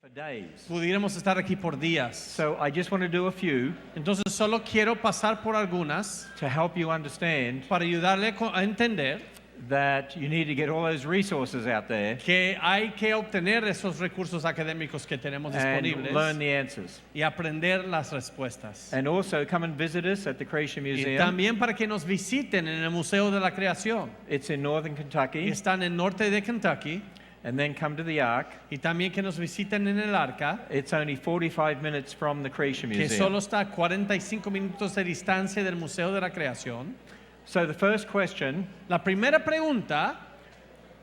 for days. Pudiéramos estar aquí por días. So I just want to do a few Entonces solo quiero pasar por algunas to help you understand para ayudarle a entender that you need to get all those resources out there que hay que obtener esos recursos académicos que tenemos and disponibles learn the answers. y aprender las respuestas. And also come and visit us at the Creation Y Museum. también para que nos visiten en el Museo de la Creación. It's in northern Kentucky. Están en el norte de Kentucky. And then come to the Ark. Y también que nos visiten en el Arca, It's only 45 minutes from the Creation que Museum. solo está a 45 minutos de distancia del Museo de la Creación. So the first question, La primera pregunta,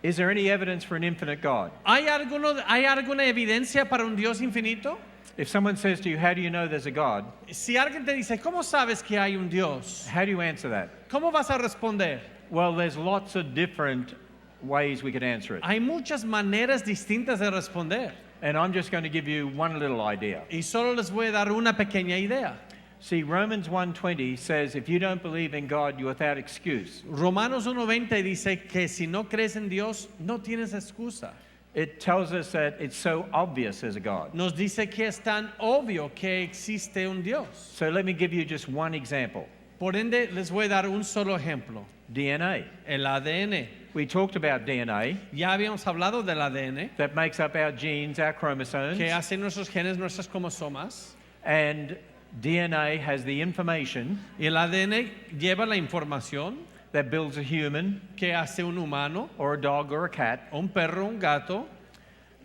is there any evidence for an infinite God? ¿hay alguna evidencia para un Dios infinito? If someone says to you, how do you know there's a God? Si alguien te dice, ¿cómo sabes que hay un Dios? How do you answer that? ¿Cómo vas a responder? Well, there's lots of different ways we could answer it. Hay muchas maneras distintas de responder. And I'm just going to give you one little idea. Y solo les voy a dar una pequeña idea. See, Romans 1:20 says, if you don't believe in God, you're without excuse. Romanos 1:20 dice que si no crees en Dios, no tienes excusa. It tells us that it's so obvious there's a God. Nos dice que es tan obvio que existe un Dios. So let me give you just one example. Por ende, les voy a dar un solo ejemplo. DNA. El ADN. We talked about DNA Ya habíamos hablado del ADN, that makes up our genes, our chromosomes. que hace nuestros genes, nuestras cromosomas. And DNA has the information Y el ADN lleva la información that builds a human que hace un humano, or a dog or a cat. un perro, un gato.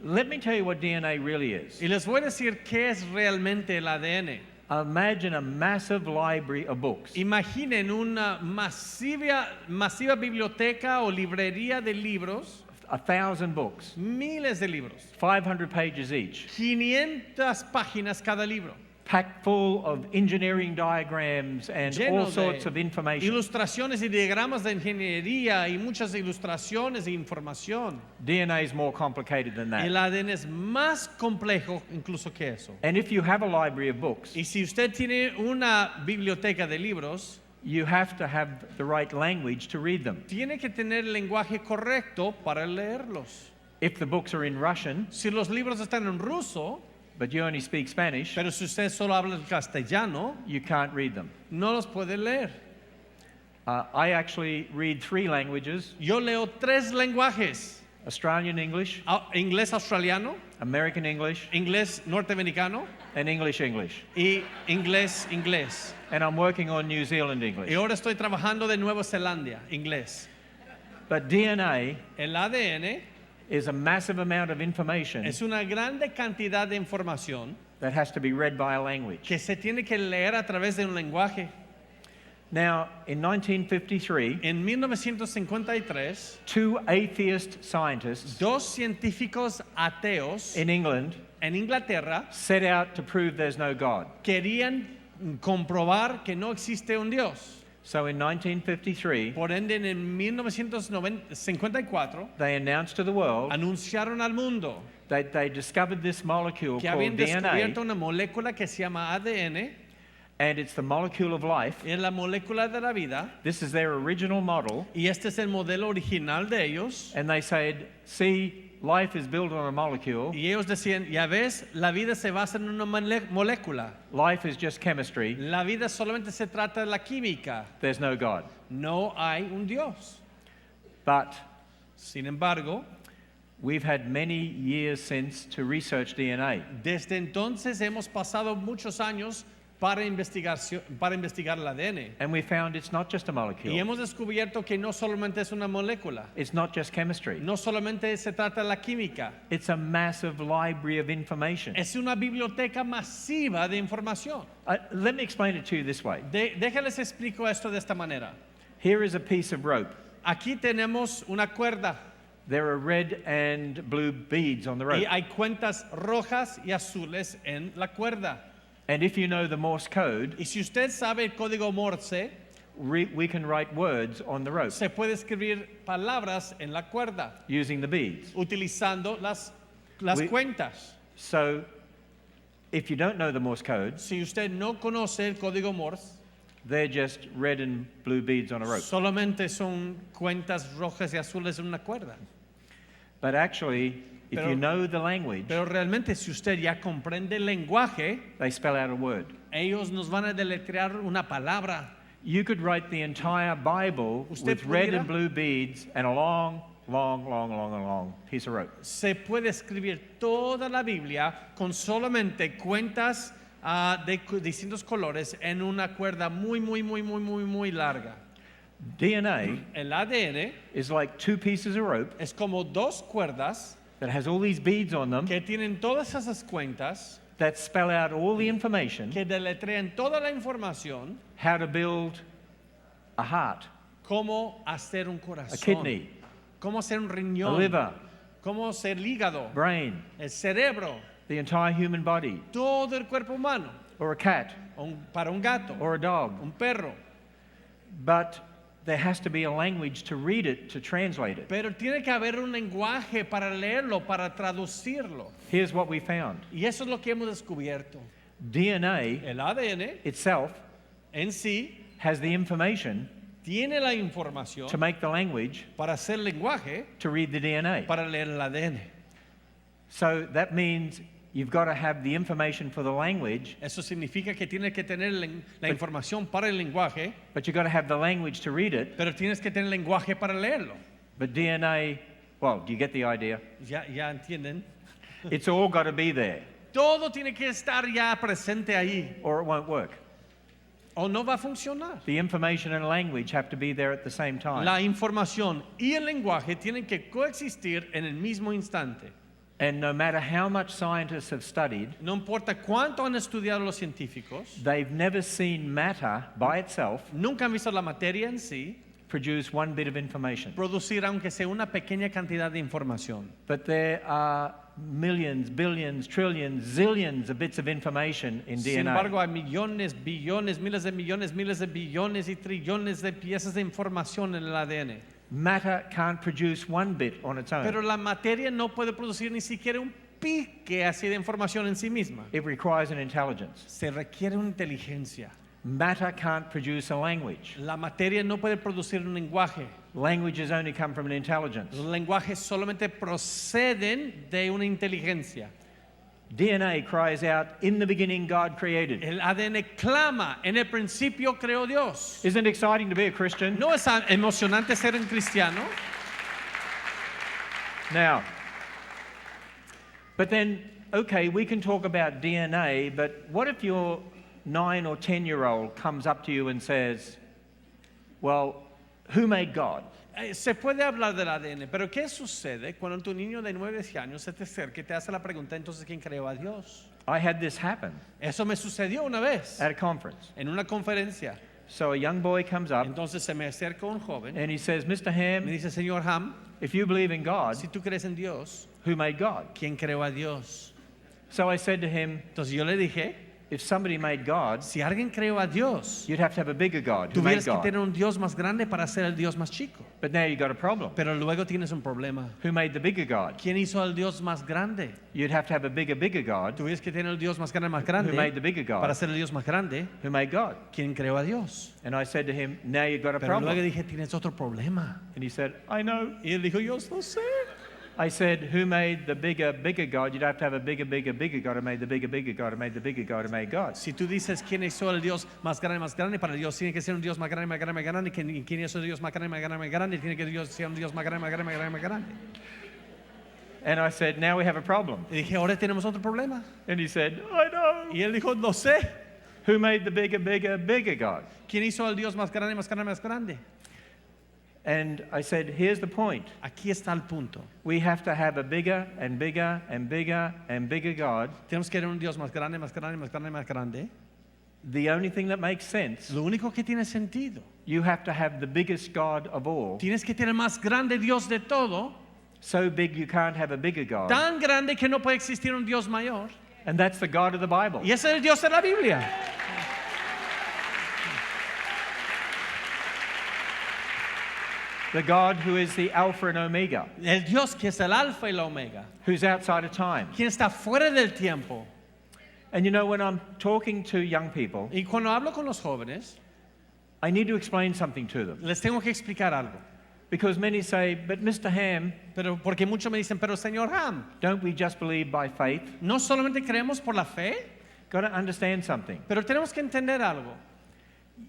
Let me tell you what DNA really is. Y les voy a decir qué es realmente el ADN. Imagine a massive library of books. Imaginen una masiva biblioteca o librería de libros, 1,000 books, miles de libros, 500 pages each, 500 páginas cada libro, packed full of engineering diagrams and lleno all de sorts of information. ilustraciones y diagramas de ingeniería y muchas ilustraciones e información. DNA is more complicated than El that. ADN es más complejo incluso que eso. And if you have a library of books, Y si usted tiene una biblioteca de libros, you have to have the right language to read them. tiene que tener el lenguaje correcto para leerlos. If the books are in Russian, Si los libros están en ruso, but you only speak Spanish, pero si usted solo habla el castellano, you can't read them. no los puede leer. I actually read 3 languages: Yo leo 3 lenguajes: Australian English, inglés australiano, American English, inglés norteamericano and English English. y inglés. And I'm working on New Zealand English. Y ahora estoy trabajando de Nueva Zelanda, inglés. But DNA El ADN is a massive amount of information es una grande cantidad de información that has to be read by a language. que se tiene que leer a través de un lenguaje. Now, in 1953, En 1953, 2 atheist scientists 2 científicos ateos in England en Inglaterra set out to prove there's no God. querían comprobar que no existe un Dios. So in 1953, Por ende, en 1954, they announced to the world anunciaron al mundo that they discovered this molecule que called habían descubierto DNA, una molécula que se llama ADN, and it's the molecule of life. es la molécula de la vida, This is their original model, y este es el modelo original de ellos. and they said, see, life is built on a molecule. Y ellos decían, ya ves, la vida se basa en una molécula. Life is just chemistry. La vida solamente se trata de la química. There's no God. No hay un Dios. But Sin embargo, we've had many years since to research DNA. desde entonces hemos pasado muchos años para investigar el ADN. And we found it's not just a Y molecule. hemos descubierto que no solamente es una molécula, It's not just chemistry. no solamente se trata de la química, It's a massive library of information. es una biblioteca masiva de información. Let me explain it to you this way. Déjales explico esto de esta manera. Here is a piece of rope. Aquí tenemos una cuerda There are red and blue beads on the rope. y hay cuentas rojas y azules en la cuerda. And if you know the Morse code, Y si usted sabe el código Morse, we can write words on the rope se puede escribir palabras en la cuerda using the beads. utilizando las We- cuentas. So if you don't know the Morse code, Si usted no conoce el código Morse, they're just red and blue beads on a rope. solamente son cuentas rojas y azules en una cuerda. But actually, if Pero- you know the language, Pero realmente si usted ya comprende el lenguaje, they spell out a word. ellos nos van a deletrear una palabra. You could write the entire Bible Usted with red pudiera- and blue beads and a long piece of rope. Se puede escribir toda la Biblia con solamente cuentas de distintos colores en una cuerda muy larga. DNA El ADN is like two pieces of rope es como dos cuerdas that has all these beads on them que tienen todas esas cuentas, that spell out all the information, que deletrean toda la información, how to build a heart, cómo hacer un a corazón, kidney, cómo hacer un a riñón, liver, cómo hacer el hígado, brain, el cerebro, the entire human body, todo el cuerpo humano, or a cat, para un gato, or a dog. un perro. But there has to be a language to read it, to translate it. Pero tiene que haber un lenguaje para leerlo, para traducirlo. Here's what we found. Y eso es lo que hemos descubierto. DNA El ADN itself en sí has the information tiene la información to make the language para hacer lenguaje, to read the DNA. para leer el ADN. So that means you've got to have the information for the language, Eso significa que tienes que tener la información para el lenguaje, but you've got to have the language to read it. pero tienes que tener lenguaje para leerlo. But DNA, well, do you get the idea? Ya entienden. It's all got to be there, Todo tiene que estar ya presente ahí, or it won't work. o no va a funcionar. The information and language have to be there at the same time. La información y el lenguaje tienen que coexistir en el mismo instante. And no matter how much scientists have studied, No importa cuánto han estudiado los científicos, they've never seen matter by itself nunca han visto la materia en sí produce one bit of information. producir aunque sea una pequeña cantidad de información. But there are millions, billions, trillions, zillions of bits of information in Sin DNA. embargo, hay millones, billones, miles de billones y trillones de piezas de información en el ADN. Matter can't produce one bit on its own. Pero la materia no puede producir ni siquiera un pique así de información en sí misma. It requires an intelligence. Se requiere una inteligencia. Matter can't produce a language. La materia no puede producir un lenguaje. Languages only come from an intelligence. Los lenguajes solamente proceden de una inteligencia. DNA cries out, in the beginning God created. El ADN clama, en el principio creó Dios. Isn't it exciting to be a Christian? ¿No es emocionante ser un cristiano? Now, but then, okay, we can talk about DNA, but what if your 9 or 10-year-old comes up to you and says, well, who made God? Se puede hablar del ADN, pero ¿qué sucede cuando tu niño de 9 años se te acerca y te hace la pregunta, entonces, ¿quién creó a Dios? I had this happen Eso me sucedió una vez at a conference. en una conferencia. So a young boy comes up Entonces se me acerca un joven and he says, Mr. me Ham, dice, Señor Ham, if you believe in God, si tú crees en Dios, who made God? ¿quién creó a Dios? So I said to him, Entonces yo le dije, if somebody made God, si alguien creó a Dios, you'd have to have a bigger God. Who made tuvieras que God? tener un Dios más grande para ser el Dios más chico. But now you've got a problem. Pero luego tienes un problema. Who made the bigger God? ¿Quién hizo al Dios más grande? You'd have to have a bigger God. Tuvieras que tener el Dios más grande Who made the bigger para God? ser el Dios más grande. Who made God? ¿Quién creó a Dios? And I said to him, now you've got a Pero luego problem. dije, tienes otro problema. And he said, I know. Y él dijo, yo no sé. I said, who made the bigger God? You'd have to have a bigger God who made the bigger God who made the bigger God who made God. Si tú dices quién hizo el Dios más grande, para Dios tiene que ser un Dios más grande, y quién hizo el Dios más grande, tiene que ser un Dios más grande. And I said, now we have a problem. Y dije, ahora tenemos otro problema. And he said, I know. Y él dijo, no sé. Who made the bigger God? ¿Quién hizo el Dios más grande? And I said, here's the point. Aquí está el punto. We have to have a bigger God. Tenemos que tener un Dios más grande. The only thing that makes sense, Lo único que tiene sentido. you have to have the biggest God of all. Tienes que tener el más grande Dios de todo. So big you can't have a bigger God. Tan grande que no puede existir un Dios mayor. And that's the God of the Bible. Y ese es el Dios de la Biblia. The God who is the Alpha and Omega, El Dios que es el alfa y la omega. who's outside of time. Quien está fuera del tiempo. And you know, when I'm talking to young people, Y cuando hablo con los jóvenes, I need to explain something to them. les tengo que explicar algo. Because many say, but Mr. Ham, Pero porque muchos me dicen, pero Señor Ham, don't we just believe by faith? no solamente creemos por la fe, Got to understand something. pero tenemos que entender algo.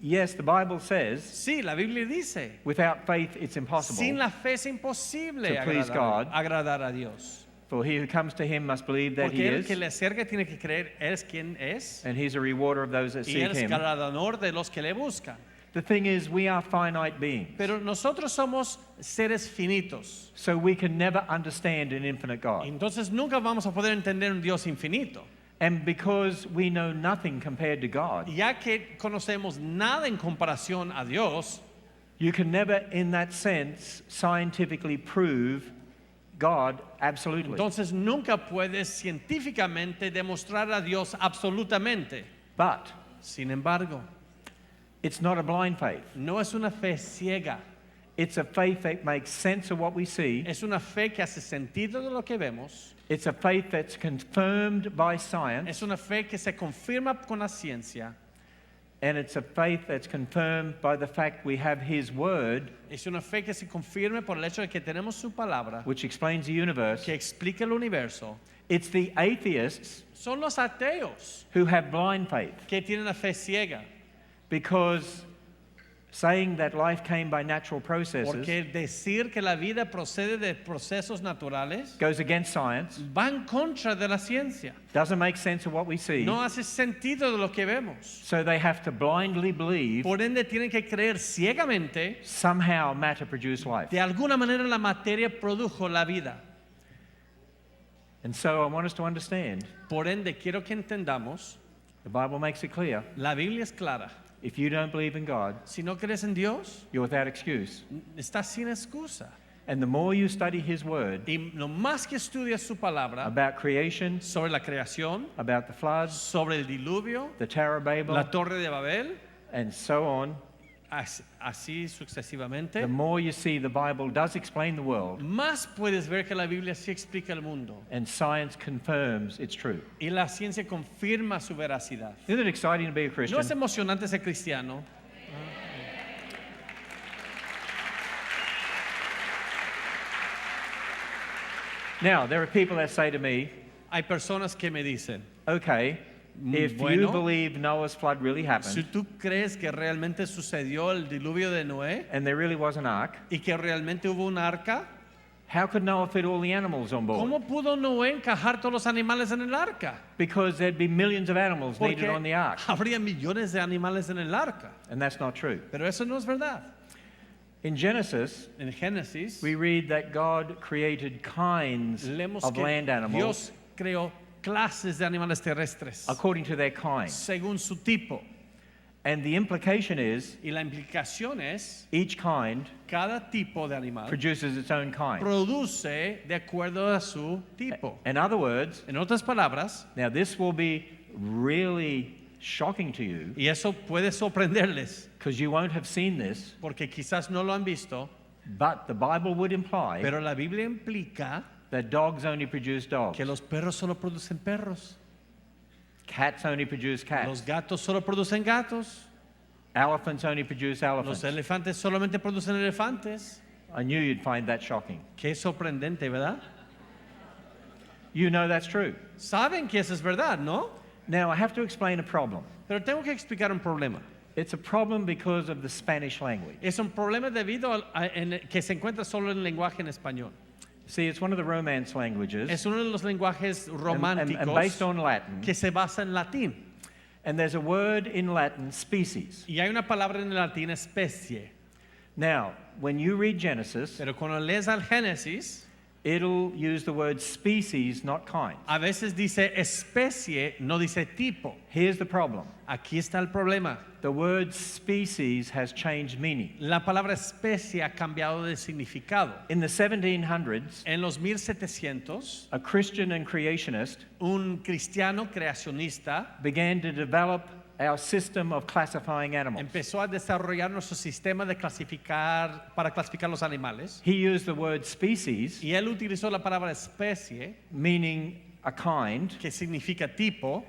Yes, the Bible says, Sí, la Biblia dice, without faith it's impossible. sin la fe es imposible To please God. agradar a Dios. For he who comes to him must believe that he Porque el is, que le acerca tiene que creer es quien es and he's a rewarder of those that y seek él es him. galardonador de los que le buscan. The thing is, we are finite beings, Pero nosotros somos seres finitos. so we can never understand an infinite God. Entonces nunca vamos a poder entender un Dios infinito. And because we know nothing compared to God, Ya que conocemos nada en comparación a Dios, you can never, in that sense, scientifically prove God absolutely. entonces nunca puedes científicamente demostrar a Dios absolutamente. But Sin embargo, it's not a blind faith. no es una fe ciega, It's a faith that makes sense of what we see. es una fe que hace sentido de lo que vemos, It's a faith that's confirmed by science. es una fe que se confirma con la ciencia, And it's a faith that's confirmed by the fact we have His Word, es una fe que se confirma por el hecho de que tenemos su palabra, which explains the universe. que explica el universo. It's the atheists Son los ateos who have blind faith, que tienen la fe ciega, because saying that life came by natural processes porque decir que la vida procede de procesos naturales goes against science, va en contra de la ciencia. doesn't make sense of what we see. No hace sentido de lo que vemos. So they have to blindly believe Por ende tienen que creer ciegamente somehow matter produced life. de alguna manera la materia produjo la vida. And so I want us to understand, Por ende quiero que entendamos, the Bible makes it clear, la Biblia es clara. if you don't believe in God, Si no crees en Dios, you're without excuse. estás sin excusa. And the more you study His Word Y lo más que estudias su palabra about creation, sobre la creación, about the floods, sobre el diluvio, the Tower of Babel, la torre de Babel, and so on, así sucesivamente, the more you see the Bible does explain the world, más puedes ver que la Biblia sí explica el mundo and science confirms it's true. y la ciencia confirma su veracidad. Isn't it exciting to be a ¿No Christian? es emocionante ser cristiano? Now, there are people that say to me, Hay personas que me dicen, okay, if you bueno, believe Noah's flood really si happened, tú crees que realmente sucedió el diluvio de Noé and there really was an ark, y que realmente hubo un arca, how could Noah fit all the animals on board? ¿cómo pudo Noé encajar todos los animales en el arca? Because there'd be millions of animals Porque needed on the ark, habría millones de animales en el arca. and that's not true. Pero eso no es verdad. In Genesis, En Génesis we read that God created kinds leemos of que land animals Dios creó clases de animales terrestres according to their kind. según su tipo. And the implication is Y la implicación es, each kind cada tipo de animal produces its own kind. produce de acuerdo a su tipo. In other words, En otras palabras, now this will be really shocking to you y eso puede sorprenderles, because you won't have seen this, porque quizás no lo han visto, but the Bible would imply pero la Biblia implica that dogs only produce dogs, que los perros solo producen perros, cats only produce los cats, gatos solo producen gatos, elephants only produce los elephants. elefantes solamente producen elefantes. I knew you'd find that shocking. Qué sorprendente, ¿verdad? You know that's true. Saben que eso es verdad, ¿no? Now I have to explain a problem. Pero tengo que explicar un problema. It's a problem because of the Spanish language. Es un problema debido que se encuentra solo en el lenguaje en español. See, it's one of the Romance languages, Es uno de los lenguajes and románticos based on Latin. que se basa en latín. And there's a word in Latin, species. Y hay una palabra en el latín, especie. Now, when you read Genesis, Pero cuando lees al Génesis, it'll use the word species, not kind. a veces dice especie, no dice tipo. Here's the problem. Aquí está el problema. The word species has changed meaning. La palabra especie ha cambiado de significado. In the 1700s, En los 1700, a Christian and creationist un cristiano creacionista began to develop our system of classifying animals. empezó a desarrollar nuestro sistema de para clasificar los animales. He used the word species, Y él utilizó la palabra especie, meaning a kind, que significa tipo,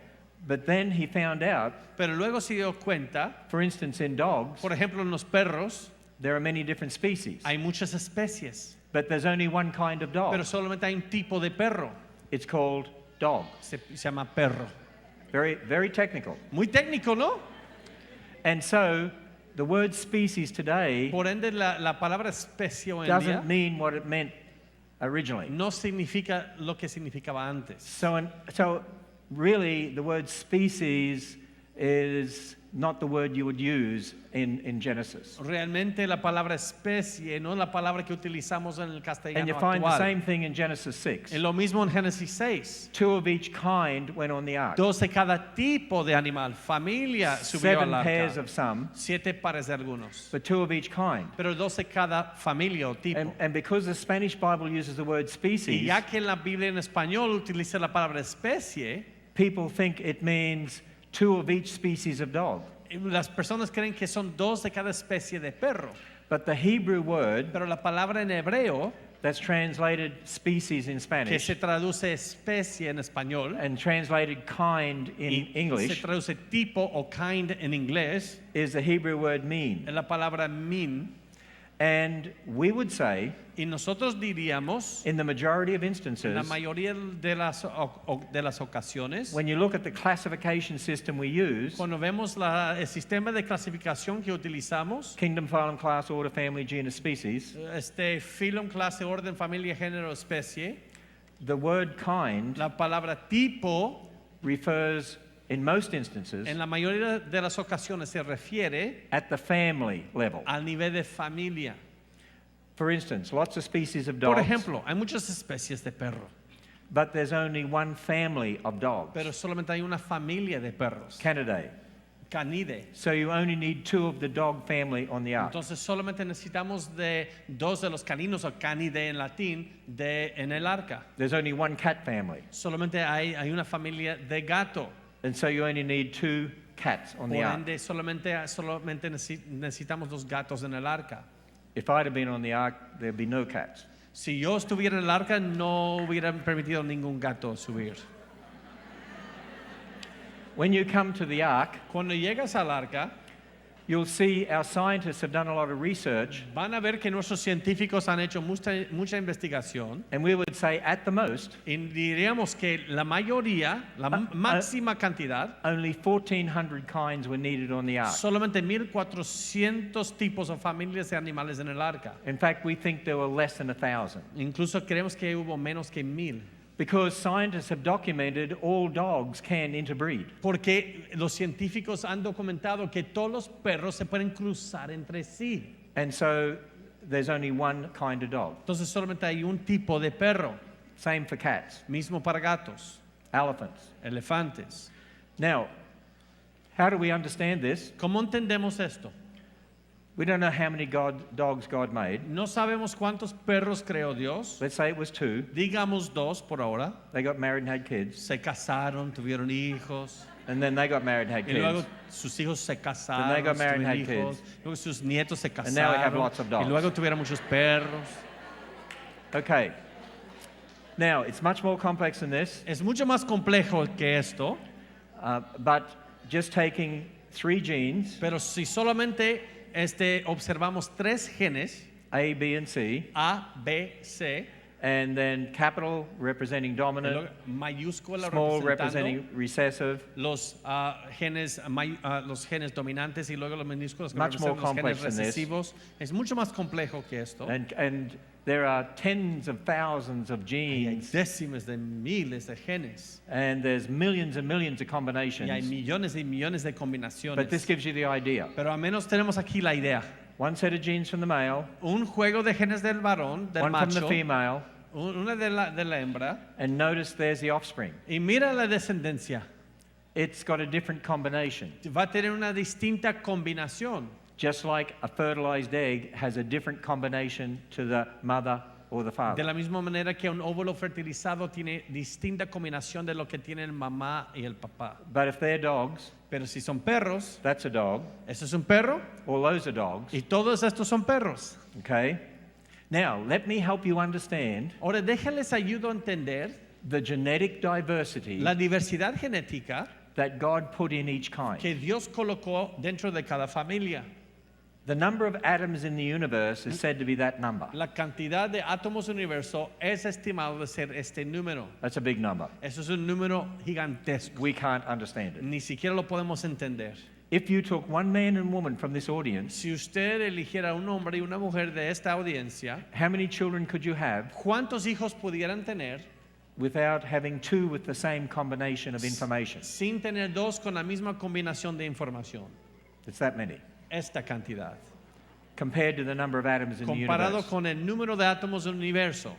but then he found out, pero luego se dio cuenta, for instance, in dogs, por ejemplo, en los perros, there are many different species, Hay muchas especies, but there's only one kind of dog. pero solamente hay un tipo de perro. It's called dog. Se llama perro. Very, very technical. Muy técnico, ¿no? And so the word species today Por ende, la palabra especie hoy en doesn't día mean what it meant originally. no significa lo que significaba antes. So really, the word species is not the word you would use in Genesis. Realmente la palabra especie no es la palabra que utilizamos en el And castellano you find the actual. same thing in Genesis 6. Es lo mismo en Génesis 6. 2 of each kind went on the ark. 2 de cada tipo de animal, familia subió 7 al pairs arca. of some, 7 pares de algunos. but 2 of each kind. Pero 2 de cada familia o tipo. And because the Spanish Bible uses the word Y species, ya que en la Biblia en español utiliza la palabra especie, people think it means 2 of each species of dog. las personas creen que son 2 de cada especie de perro. But the Hebrew word Pero la palabra en hebreo, that's translated species in que Spanish se traduce especie en español, and translated kind in y se English traduce tipo o kind en inglés, is the Hebrew word mean. es la palabra min. And we would say, Y nosotros diríamos, in the majority of en instances, la mayoría de las ocasiones, when you look at the classification system we use, cuando vemos el sistema de clasificación que utilizamos, kingdom, phylum, class, order, family, genus, species, filum, clase, orden, familia, género, especie, the word kind la palabra tipo, refers, in most instances, en la mayoría de las ocasiones se refiere at the family level. al nivel de familia. For instance, lots of species of Por dogs, ejemplo, hay muchas especies de perro, but there's only one family of dogs, pero solamente hay una familia de perros, Canidae. canide. So you only need 2 of the dog family on the ark. Entonces solamente necesitamos de 2 de los caninos o canide en latín en el arca. There's only one cat family, Solamente hay una familia de gato. and so you only need 2 cats on the Por ark. ende, solamente necesitamos 2 gatos en el arca. If I'd have been on the ark, there'd be no cats. Si yo estuviera en el arca, no hubieran permitido ningún gato subir. When you come to the ark, Cuando llegas al arca, you'll see our scientists have done a lot of research, van a ver que nuestros científicos han hecho mucha investigación and we would say at the most, y diríamos que la mayoría, la máxima cantidad, only 1,400 kinds were needed on the ark. solamente 1,400 tipos o familias de animales en el arca. In fact, we think there were less than 1,000. Incluso creemos que hubo menos que 1,000. Because scientists have documented all dogs can interbreed. Porque los científicos han documentado que todos los perros se pueden cruzar entre sí. And so there's only one kind of dog. Entonces solamente hay un tipo de perro, Same for cats, mismo para gatos, elephants. elefantes. Now, how do we understand this? ¿Cómo entendemos esto? We don't know how many dogs God made. No sabemos cuántos perros creó Dios. Let's say it was 2. Digamos 2 por ahora. They got married and had kids. Se casaron, tuvieron hijos. And then they got married and had Y luego kids. sus hijos se Then casaron, they got married and tuvieron had hijos. kids. Luego sus nietos se And now we have casaron. lots of dogs. Y luego tuvieron muchos perros. Okay. Now, it's much more complex than this, Es mucho más complejo que esto. but just taking 3 genes, Pero si solamente observamos 3 genes, A, B, and C, A, B, C, and then capital representing y dominant, luego mayúscula small representando representing recessive, los genes dominantes y luego los minúsculos que Much more representan los genes complex than this. recesivos. Es mucho más complejo que esto. and there are tens of thousands of Y hay genes, décimas de miles de genes. and there's millions and millions of Y hay combinations. millones y millones de combinaciones. But this gives you the idea. Pero al menos tenemos aquí la idea. One set of genes from the male, Un juego de genes del varón, del one from the macho, female, una de la hembra. and notice there's the offspring. Y mira la descendencia. It's got a different combination. Va a tener una distinta combinación. Just like a fertilized egg has a different combination to the mother or the De father. la misma manera que un óvulo fertilizado tiene distinta combinación de lo que tiene el mamá y el papá. But if they're dogs, Pero si son perros, that's a dog. ese es un perro All those are dogs. y todos estos son perros. Okay? Now, let me help you understand Ahora déjenles ayudo a entender the genetic diversity la diversidad genética that God put in each kind. que Dios colocó dentro de cada familia. The number of atoms in the universe is said to be that number. La cantidad de átomos del universo es estimado de ser este número. That's a big number. Eso es un número gigantesco. We can't understand it. Ni siquiera lo podemos entender. If you took one man and woman from this audience, Si usted eligiera un hombre y una mujer de esta audiencia, how many children could you have ¿cuántos hijos pudieran tener without having two with the same combination of information? sin tener dos con la misma combinación de información? It's that many. Esta cantidad. Compared to the number of atoms in the Comparado universe. con el número de átomos del universo.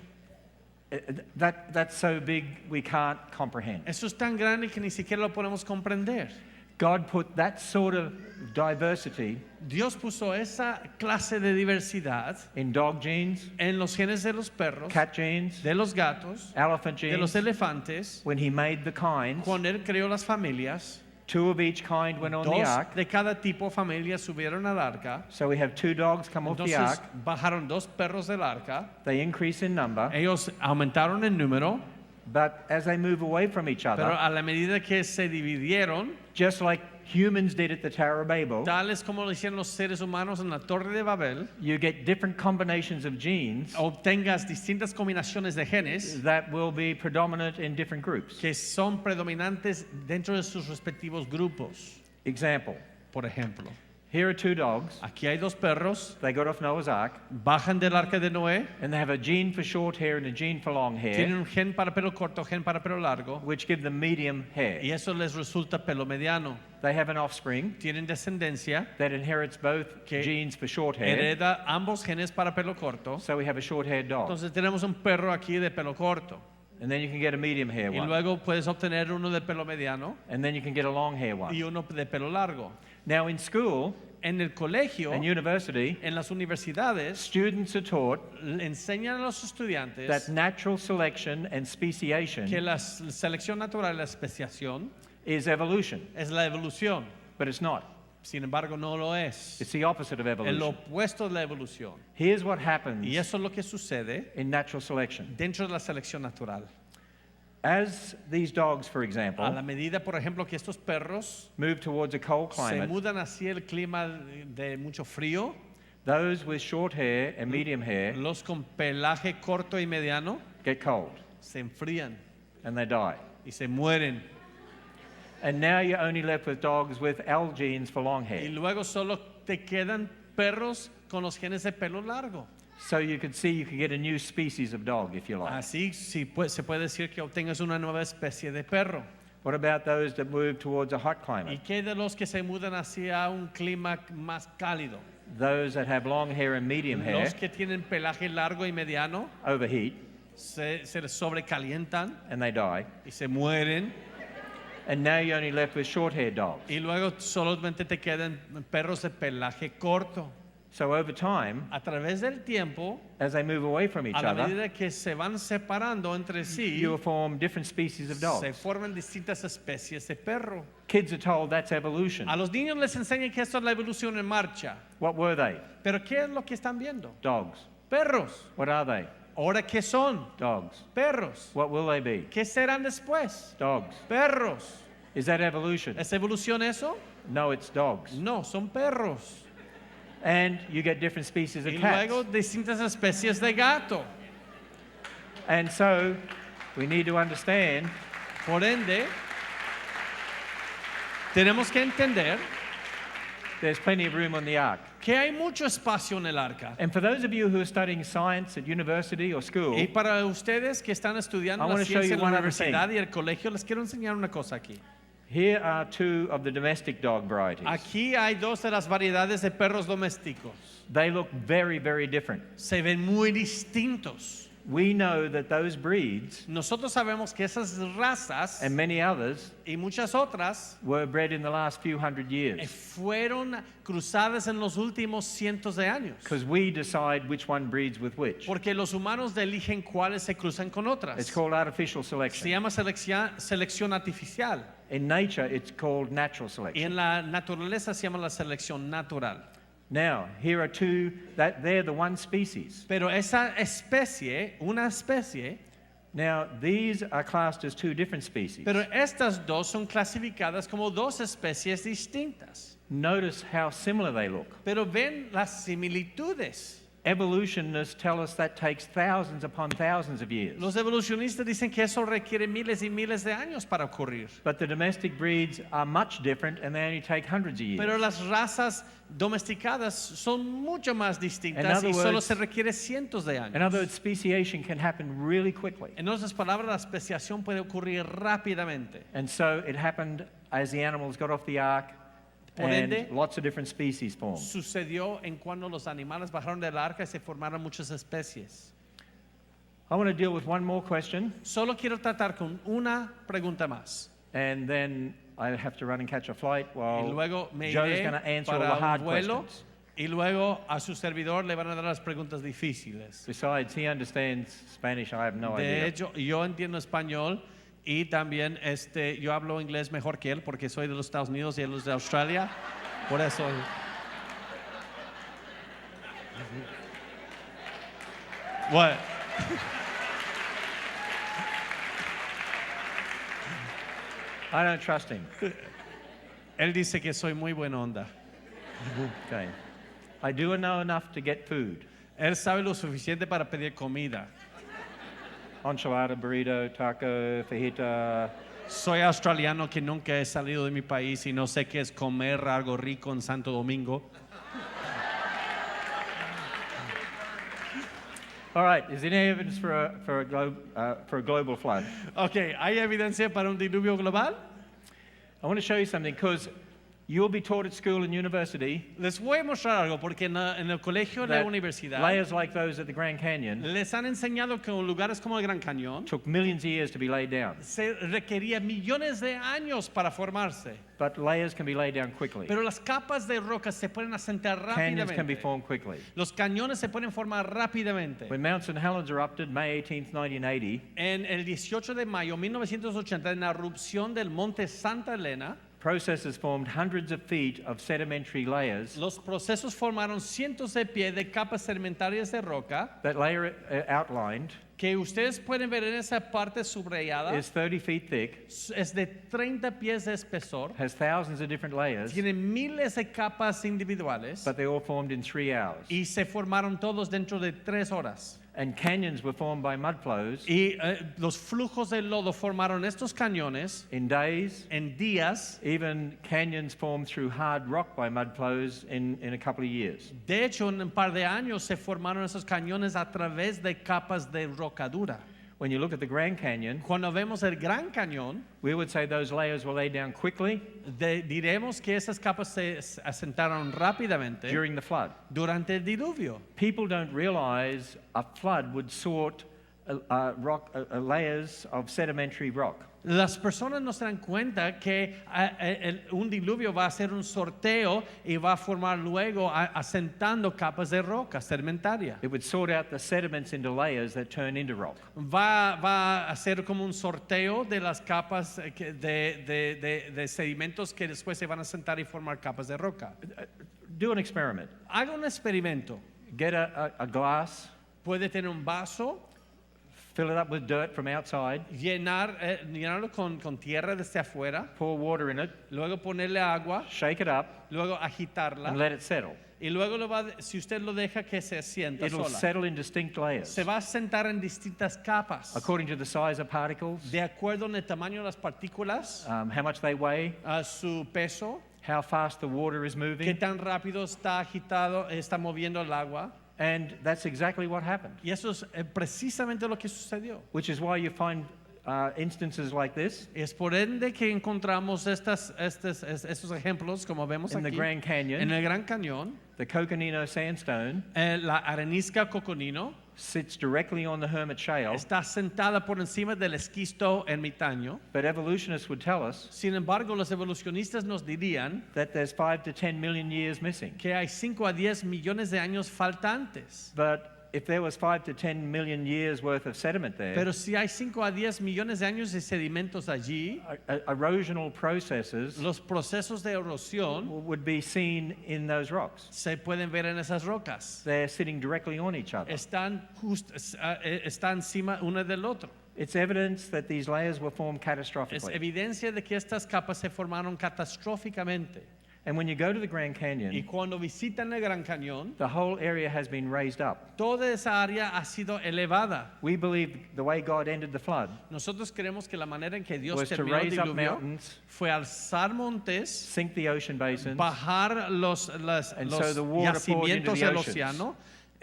That's so big we can't comprehend. Eso es tan grande que ni siquiera lo podemos comprender. God put that sort of diversity Dios puso esa clase de diversidad in dog genes, en los genes de los perros, cat genes, de los gatos, elephant de los genes. elefantes. When he made the kinds, Cuando Él creó las familias, two of each kind went on the dos ark. de cada tipo de familia subieron al arca. So we have two dogs come off the Entonces ark. bajaron dos perros del arca. They increase in number, Ellos aumentaron el número, but as they move away from each pero other, a la medida que se dividieron, just like humans did at the Tower of Babel, tales como lo hicieron los seres humanos en la Torre de Babel, you get different combinations of genes obtengas distintas combinaciones de genes that will be predominant in different groups. que son predominantes dentro de sus respectivos grupos. Example, Por ejemplo, here are two dogs. aquí hay dos perros, They got off Noah's Ark, bajan del arca de Noé, and they have a gene for short hair and a gene for long tienen hair, un gen para pelo corto, gen para pelo largo, which give them medium hair. y eso les resulta pelo mediano. They have an offspring Tienen descendencia that inherits both que genes for short hair, hereda ambos genes para pelo corto. so we have a short-haired dog. Entonces tenemos un perro aquí de pelo corto. And then you can get a medium hair Y one, luego puedes obtener uno de pelo mediano and then you can get a long hair one. y uno de pelo largo. Now in school En el colegio, and university, en las universidades, students are taught le enseñan a los estudiantes that natural selection and que speciation la selección natural, la especiación, is evolution, es la evolución. but it's not. Sin embargo, no lo es. It's the opposite of El evolution. opuesto de la evolución. Here's what happens Y eso es lo que sucede in natural selection. dentro de la selección natural. As these dogs, for A la example, medida, por ejemplo, que estos perros move towards a cold se climate, mudan hacia el clima de mucho frío, those with short hair and medium hair los con pelaje corto y mediano get cold se enfrían and they die. y se mueren. And now you're only left with dogs with L genes for long Y hair. luego solo te quedan perros con los genes de pelo largo. So you could see you could get a new species of dog if you like. Así sí, se puede decir que obtengas una nueva especie de perro. What about those that move towards a hot ¿Y climate? qué de los que se mudan hacia un clima más cálido? Those that have long hair and medium hair Los que tienen pelaje largo y mediano overheat se les sobrecalientan and they die. y se mueren. And now you're only left with short haired dogs. Y luego solamente te quedan perros de pelaje corto. So over time, A través del tiempo, as they move away from each a la other, medida que se van separando entre sí, you will form different species of se dogs. forman distintas especies de perro. Kids are told that's evolution. A los niños les enseñan que esto es la evolución en marcha. What were they? Pero ¿qué es lo que están viendo? Dogs. Perros. What are they? ¿Ahora qué son? Dogs. Perros. What will they be? ¿Qué serán después? Dogs. Perros. Is that evolution? ¿Es evolución eso? No, it's dogs. No, son perros. And you get different species of Y cats. luego distintas especies de gato. And so we need to understand Por ende, tenemos que entender there's plenty of room on the ark. que hay mucho espacio en el arca. And for those of you who are studying science at university or school, Y para ustedes que están estudiando I la wanna show ciencia you en la one other universidad y el colegio, les quiero enseñar una cosa aquí. here are two of the domestic dog varieties. Aquí hay dos de las variedades de perros domésticos. They look very, very different. Se ven muy distintos. We know that those breeds Nosotros sabemos que esas razas and many others y muchas otras were bred in the last few hundred years fueron cruzadas en los últimos cientos de años. because we decide which one breeds with which. Porque los humanos eligen cuáles se cruzan con otras. It's called artificial Se selection. llama selección artificial. In nature, it's called natural Y selection. en la naturaleza se llama la selección natural. Now, here are two, that they're the one species. Pero esa especie, una especie, Now, these are classed as two different species. pero estas dos son clasificadas como dos especies distintas. notice how similar they look. pero ven las similitudes. Evolutionists tell us that takes thousands upon thousands of years. Los evolucionistas dicen que eso requiere miles y miles de años para ocurrir. But the domestic breeds are much different and they only take hundreds of years. Pero las razas domesticadas son mucho más distintas y solo se requiere cientos de años. In other words, speciation can happen really quickly. En otras palabras, la especiación puede ocurrir rápidamente. And so it happened as the animals got off the ark. Por And ende, lots of different species formed. sucedió en cuando los animales bajaron del arca y se formaron muchas especies. I want to deal with one more question, Solo quiero tratar con una pregunta más. and then I have to run and catch a flight Y while luego me Joe's iré going to answer all the para hard un vuelo questions. y luego a su servidor le van a dar las preguntas difíciles. Besides, he understands Spanish. I have no De idea. hecho, yo entiendo español y también yo hablo inglés mejor que él porque soy de los Estados Unidos y él es de Australia. Por eso. What? I don't trust him. Él dice que soy muy buena onda. Okay. I do know enough to get food. Él sabe lo suficiente para pedir comida. Enchilada, burrito, taco, fajita. Soy australiano que nunca he salido de mi país y no sé qué es comer algo rico en Santo Domingo. All right. Is there any evidence for a global flood? Ok, ¿hay evidencia para un diluvio global? I want to show you something because you'll be taught at school and university Les voy a mostrar algo porque en el colegio de la that universidad layers like those at the Grand Canyon les han enseñado que en lugares como el Gran Cañón took millions of years to be laid down, se requería millones de años para formarse. but layers can be laid down quickly. Pero las capas de rocas se pueden asentar Canyons can be rápidamente. formed quickly. Los cañones se pueden formar rápidamente. When Mount St. Helens erupted May 18th, 1980, En el 18 de mayo de 1980, en la erupción del monte Santa Elena, processes formed hundreds of feet of sedimentary layers. los procesos formaron cientos de pies de capas sedimentarias de roca That layer outlined que ustedes pueden ver en esa parte subrayada. is 30 feet thick, Es de 30 pies de espesor. has thousands of different layers, Tiene miles de capas individuales but they all formed in 3 hours. y se formaron todos dentro de 3 horas. And canyons were formed by mud flows Y los flujos de lodo formaron estos cañones in days. en días. Even canyons formed through hard rock by mud flows in a couple of years. De hecho, en un par de años se formaron esos cañones a través de capas de roca dura. When you look at the Grand Canyon, Cuando vemos el Gran Cañón, we would say those layers were laid down quickly diremos que esas capas se asentaron rápidamente during the flood. durante el diluvio. People don't realize a flood would sort layers of sedimentary rock. Las personas no se dan cuenta que un diluvio va a hacer un sorteo y va a formar luego asentando capas de roca sedimentaria. It would sort out the sediments into layers that turn into rock. Va a hacer como un sorteo de las capas de sedimentos que después se van a asentar y formar capas de roca. Do an experiment. Haga un experimento. Get a glass, Puede tener un vaso, fill it up with dirt from outside, llenarlo con tierra desde afuera, pour water in it, luego ponerle agua, shake it up, luego agitarla and let it settle. y luego si usted lo deja que se asienta It'll sola. settle in distinct layers Se va a sentar en distintas capas according to the size of particles, de acuerdo en el tamaño de las partículas, how much they weigh, a su peso, how fast the water is qué moving, tan rápido está moviendo el agua. and that's exactly what happened. Y eso es precisamente lo que sucedió. Which is why you find instances like this Es por ende que encontramos estos ejemplos, como vemos in the aquí, Grand Canyon. en el Gran Cañón. The Coconino sandstone La arenisca coconino sits directly on the Hermit Shale, está sentada por encima del esquisto ermitaño. but evolutionists would tell us Sin embargo, los evolucionistas nos dirían that there's 5 to 10 million years missing. que hay 5 a 10 millones de años faltantes. But if there was 5 to 10 million years worth of sediment there, Pero si hay 5 a 10 millones de años de sedimentos allí, erosional processes los procesos de erosión would be seen in those rocks. se pueden ver en esas rocas. They're sitting directly on each other. Están encima una del otro. It's evidence that these layers were formed Es catastrophically. evidencia de que estas capas se formaron catastróficamente. And when you go to the Grand Y Canyon, cuando visitan el Gran Cañón, the whole area has been raised up. toda esa área ha sido elevada. We believe the way God ended the flood Nosotros creemos que la manera en que Dios was to terminó el raise up diluvio mountains, fue alzar montes, sink the ocean basins, bajar los And so the water poured into yacimientos the del oceans. océano.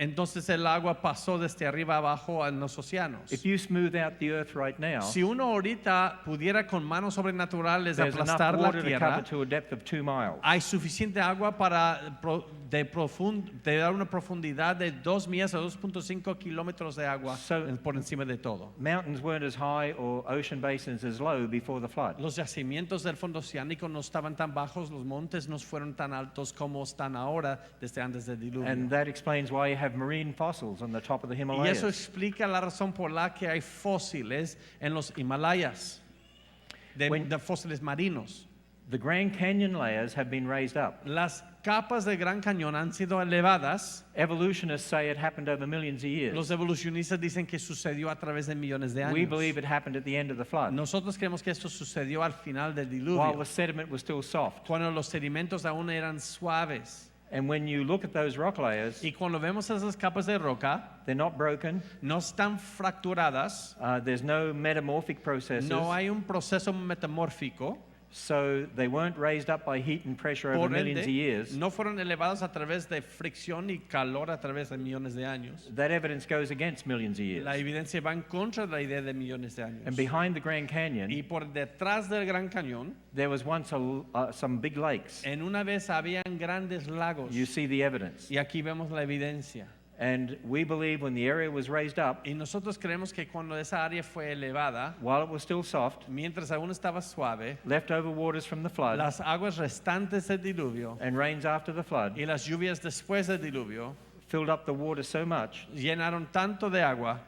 Entonces el agua pasó desde arriba abajo en los océanos. If you smooth out the earth right now, Si uno ahorita pudiera con manos sobrenaturales there's enough aplastar la water to cover tierra, to a depth of 2 miles. hay suficiente agua para de dar una profundidad de 2 millas a 2.5 kilómetros de agua por encima de todo. Mountains weren't as high or ocean basins as low before the flood. Los yacimientos del fondo oceánico no estaban tan bajos, los montes no fueron tan altos como están ahora desde antes del diluvio. And that explains why you have marine fossils on the top of the Y eso Himalayas. explica la razón por la que hay fósiles en los Himalayas, de fósiles marinos. The Grand Canyon layers have been raised up. Las capas del Gran Cañón han sido elevadas. Evolutionists say it happened over millions of years. Los evolucionistas dicen que sucedió a través de millones de años. We believe it happened at the end of the flood, Nosotros creemos que esto sucedió al final del while diluvio, the sediment was still soft. cuando los sedimentos aún eran suaves. And when you look at those rock layers, Y cuando vemos esas capas de roca, they're not broken. no están fracturadas, There's no metamorphic processes. no hay un proceso metamórfico. So they weren't raised up by heat and pressure over Por millions of ende, years. no fueron elevados a través de fricción y calor a través de millones de años. That evidence goes against millions of years. La evidencia va en contra de la idea de millones de años. And behind the Grand Y Canyon, por detrás del Gran Cañón, there was once some big lakes. en una vez habían grandes lagos. You see the evidence. Y aquí vemos la evidencia. And we believe when the area was raised up, Y nosotros creemos que cuando esa área fue elevada, while it was still soft, mientras aún estaba suave, leftover waters from the flood las aguas restantes del diluvio and rains after the flood y las lluvias después del diluvio filled up the water so much llenaron tanto de agua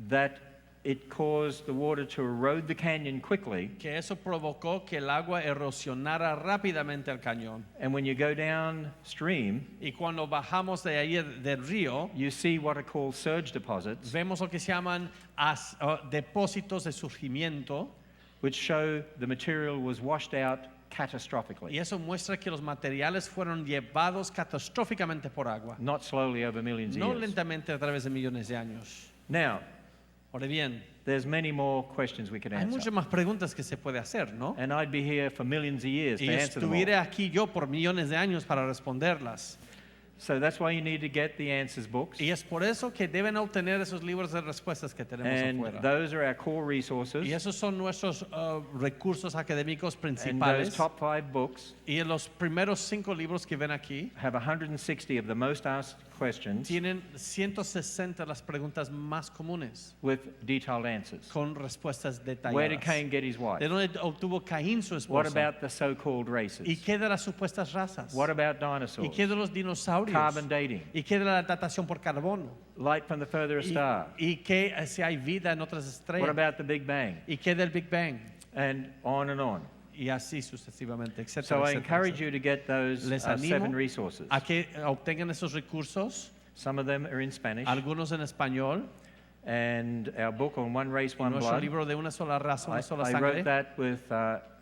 that it caused the water to erode the canyon quickly. que eso provocó que el agua erosionara rápidamente el cañón. And when you go downstream, Y cuando bajamos de ahí del río, you see what are called surge deposits, vemos lo que se llaman depósitos de surgimiento, which show the material was washed out catastrophically, y eso muestra que los materiales fueron llevados catastróficamente por agua, not slowly over millions no of years. lentamente a través de millones de años. Now, Ahora bien, there's many more questions we could hay answer. muchas más preguntas que se puede hacer, ¿no? And I'd be here for millions of years Y to answer them estuviera all. aquí yo por millones de años para responderlas. So that's why you need to get the answers books. Y es por eso que deben obtener esos libros de respuestas que tenemos And afuera. those are our core resources. Y esos son nuestros recursos académicos And those principales. top 5 books Y en los primeros 5 libros que ven aquí have 160 of the most asked questions tienen 160 las preguntas más comunes with detailed answers. con respuestas Where did detalladas. Cain get his wife? ¿De dónde obtuvo Caín su What esposa? about the so-called ¿Y races? qué de las supuestas razas? What about ¿Y dinosaurs? qué de los dinosaurios? Carbon dating? ¿Y qué de la datación por carbono? Light from the furthest ¿Y, star? y qué si hay vida en otras What estrellas? about the Big Bang? ¿Y qué del Big Bang? And on. Y así sucesivamente, etcétera, So I etcétera, encourage etcétera. you to get those Les 7 animo resources. a que obtengan esos recursos, Some of them are in Spanish. algunos en español, And our book on One Race, y One nuestro Blood. libro de una sola raza, una sola I wrote sangre, that with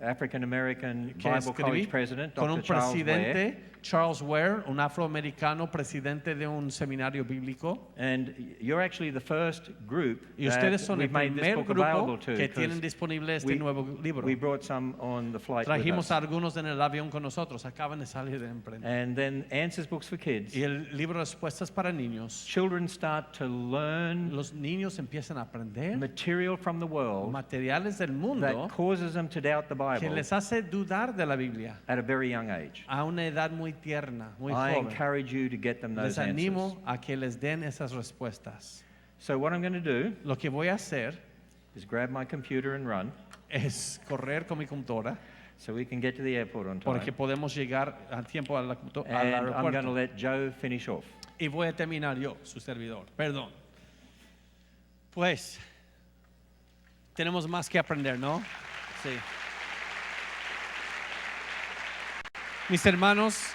African American que Bible College escribí president, con un Dr. Charles Ware. presidente, Charles Ware, un afroamericano, presidente de un seminario bíblico. And you're actually the first group Y ustedes that son el we've made this primer book available grupo to. que 'Cause tienen disponible este we- nuevo libro. We brought some on the flight with Trajimos us. a algunos en el avión con nosotros, acaban de salir de emprender. And then answers books for kids. Y el libro Respuestas para Niños. Children start to learn Los niños empiezan a aprender material from the world materiales del that mundo causes them to doubt the que Bible les hace dudar de la Biblia at a very young age. a una edad muy tierna, muy I joven. encourage you to get them Les those answers. animo a que les den esas respuestas. So what I'm going to do Lo que voy a hacer is grab my computer and run es correr con mi computadora so we can get to the airport on time. porque podemos llegar a tiempo al And I'm going to aeropuerto. let Joe finish off. Y voy a terminar yo, su servidor. Perdón. Pues, tenemos más que aprender, ¿no? Sí. Mis hermanos,